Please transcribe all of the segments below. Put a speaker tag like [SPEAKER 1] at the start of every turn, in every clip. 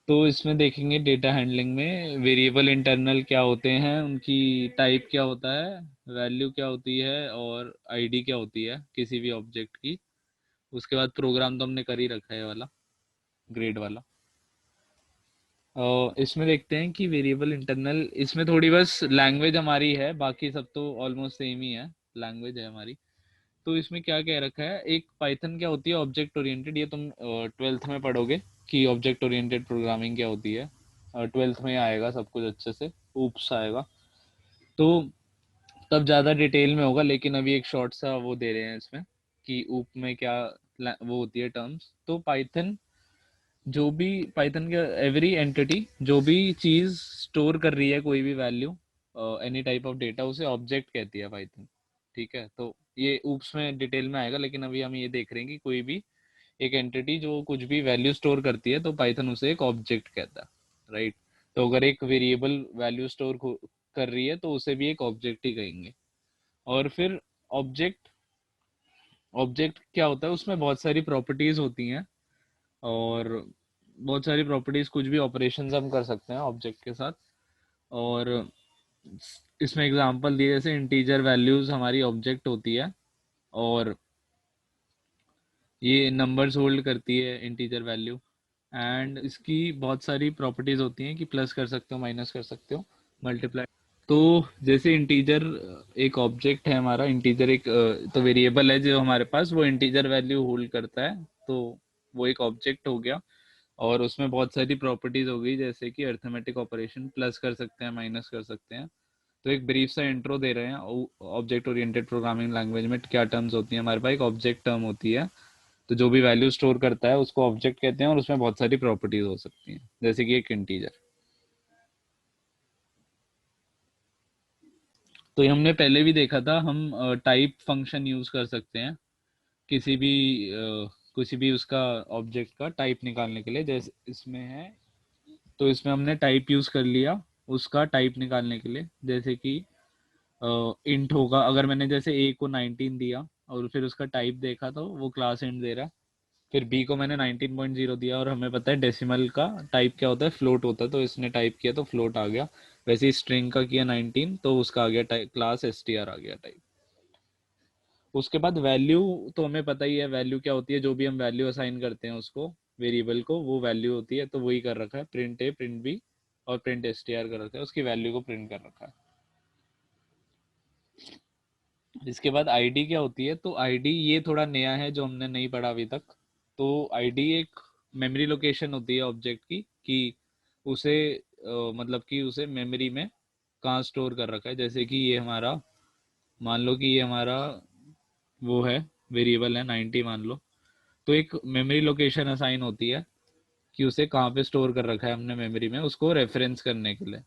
[SPEAKER 1] तो इसमें देखेंगे डेटा हैंडलिंग में वेरिएबल इंटरनल क्या होते हैं, उनकी टाइप क्या होता है, वैल्यू क्या होती है और आईडी क्या होती है किसी भी ऑब्जेक्ट की। उसके बाद प्रोग्राम तो हमने कर ही रखा है ये वाला, ग्रेड वाला। और इसमें देखते हैं कि वेरिएबल इंटरनल, इसमें थोड़ी बस लैंग्वेज हमारी है, बाकी सब तो ऑलमोस्ट सेम ही है, लैंग्वेज है हमारी। तो इसमें क्या कह रखा है, एक पाइथन क्या होती है, ऑब्जेक्ट ओरिएंटेड, ये तुम ट्वेल्थ में पढ़ोगे कि ऑब्जेक्ट ओरिएंटेड प्रोग्रामिंग क्या होती है। ट्वेल्थ में आएगा सब कुछ अच्छे से, ऊप्स आएगा तो तब ज़्यादा डिटेल में होगा, लेकिन अभी एक शॉर्ट सा वो दे रहे हैं इसमें कि ऊप में क्या वो होती है टर्म्स। तो पाइथन, जो भी पाइथन का एवरी एंटिटी, जो भी चीज़ स्टोर कर रही है कोई भी value, any type of data, उसे ऑब्जेक्ट कहती है पाइथन। ठीक है, तो ये ऊप्स में डिटेल में आएगा, लेकिन अभी हम ये देख रहे हैं कि कोई भी एक एंटिटी जो कुछ भी वैल्यू स्टोर करती है तो पाइथन उसे एक ऑब्जेक्ट कहता है, राइट। तो अगर एक वेरिएबल वैल्यू स्टोर कर रही है तो उसे भी एक ऑब्जेक्ट ही कहेंगे। और फिर ऑब्जेक्ट, ऑब्जेक्ट क्या होता है, उसमें बहुत सारी प्रॉपर्टीज होती हैं, और बहुत सारी प्रॉपर्टीज, कुछ भी ऑपरेशंस हम कर सकते हैं ऑब्जेक्ट के साथ। और इसमें एग्जांपल दिए, जैसे इंटीजर वैल्यूज हमारी ऑब्जेक्ट होती है, और ये नंबर्स होल्ड करती है इंटीजर वैल्यू। एंड इसकी बहुत सारी प्रॉपर्टीज होती हैं कि प्लस कर सकते हो, माइनस कर सकते हो, मल्टीप्लाई। तो जैसे इंटीजर एक ऑब्जेक्ट है हमारा, इंटीजर एक तो वेरिएबल है जो हमारे पास, वो इंटीजर वैल्यू होल्ड करता है, तो वो एक ऑब्जेक्ट हो गया। और उसमें बहुत सारी प्रॉपर्टीज हो गई, जैसे कि अर्थमेटिक ऑपरेशन, प्लस कर सकते हैं, माइनस कर सकते हैं। तो एक ब्रीफ सा इंट्रो दे रहे हैं, ऑब्जेक्ट ओरिएंटेड प्रोग्रामिंग लैंग्वेज में क्या टर्म्स होती हैं। हमारे पास एक ऑब्जेक्ट टर्म होती है, तो जो भी वैल्यू स्टोर करता है उसको ऑब्जेक्ट कहते हैं, और उसमें बहुत सारी प्रॉपर्टीज हो सकती हैं, जैसे कि एक इंटीजर। तो ये हमने पहले भी देखा था, हम टाइप फंक्शन यूज कर सकते हैं किसी भी किसी भी उसका ऑब्जेक्ट का टाइप निकालने के लिए, जैसे इसमें है। तो इसमें हमने टाइप यूज कर लिया उसका टाइप निकालने के लिए, जैसे कि इंट होगा, अगर मैंने जैसे ए को 19 दिया और फिर उसका टाइप देखा तो वो क्लास इंट दे रहा है। फिर बी को मैंने 19.0 दिया, और हमें पता है डेसिमल का टाइप क्या होता है, फ्लोट होता है, तो इसने टाइप किया तो फ्लोट आ गया। वैसे ही स्ट्रिंग का किया 19, तो उसका आ गया टाइप, क्लास एसटीआर आ गया टाइप। उसके बाद वैल्यू, तो हमें पता ही है वैल्यू क्या होती है, जो भी हम वैल्यू असाइन करते हैं उसको, वेरिएबल को, वो वैल्यू होती है। तो वही कर रखा है, प्रिंट ए, प्रिंट बी और प्रिंट एसटीआर कर रखा है, उसकी वैल्यू को प्रिंट कर रखा है। इसके बाद आईडी क्या होती है, तो आईडी ये थोड़ा नया है जो हमने नहीं पढ़ा अभी तक। तो आईडी एक मेमोरी लोकेशन होती है ऑब्जेक्ट की, कि उसे मतलब कि उसे मेमोरी में कहाँ स्टोर कर रखा है। जैसे कि ये हमारा, मान लो कि ये हमारा वो है, वेरिएबल है 90 मान लो। तो एक मेमोरी लोकेशन असाइन होती है कि उसे कहाँ पे स्टोर कर रखा है हमने मेमोरी में, उसको रेफरेंस करने के लिए।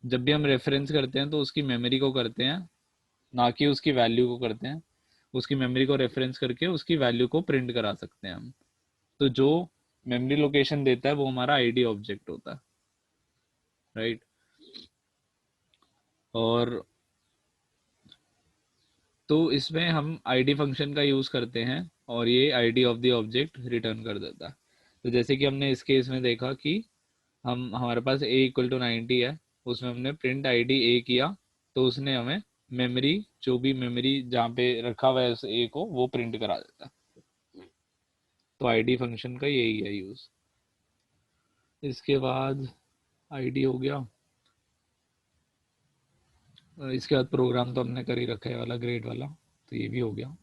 [SPEAKER 1] जब भी हम रेफरेंस करते हैं तो उसकी मेमोरी को करते हैं, ना कि उसकी वैल्यू को करते हैं। उसकी मेमोरी को रेफरेंस करके उसकी वैल्यू को प्रिंट करा सकते हैं हम। तो जो मेमोरी लोकेशन देता है वो हमारा आईडी ऑब्जेक्ट होता है, राइट। और तो इसमें हम आईडी फंक्शन का यूज करते हैं, और ये ID of the object return कर देता है। तो जैसे कि हमने इस केस में देखा कि हम, हमारे पास ए इक्वल टू 90 है, उसमें हमने प्रिंट आईडी ए किया, तो उसने हमें मेमोरी, जो भी मेमोरी जहाँ पे रखा हुआ है उस ए को, वो प्रिंट करा देता है। तो आईडी फंक्शन का यही है यूज। इसके बाद आईडी हो गया, इसके बाद प्रोग्राम तो हमने कर ही रखा है वाला, ग्रेड वाला, तो ये भी हो गया।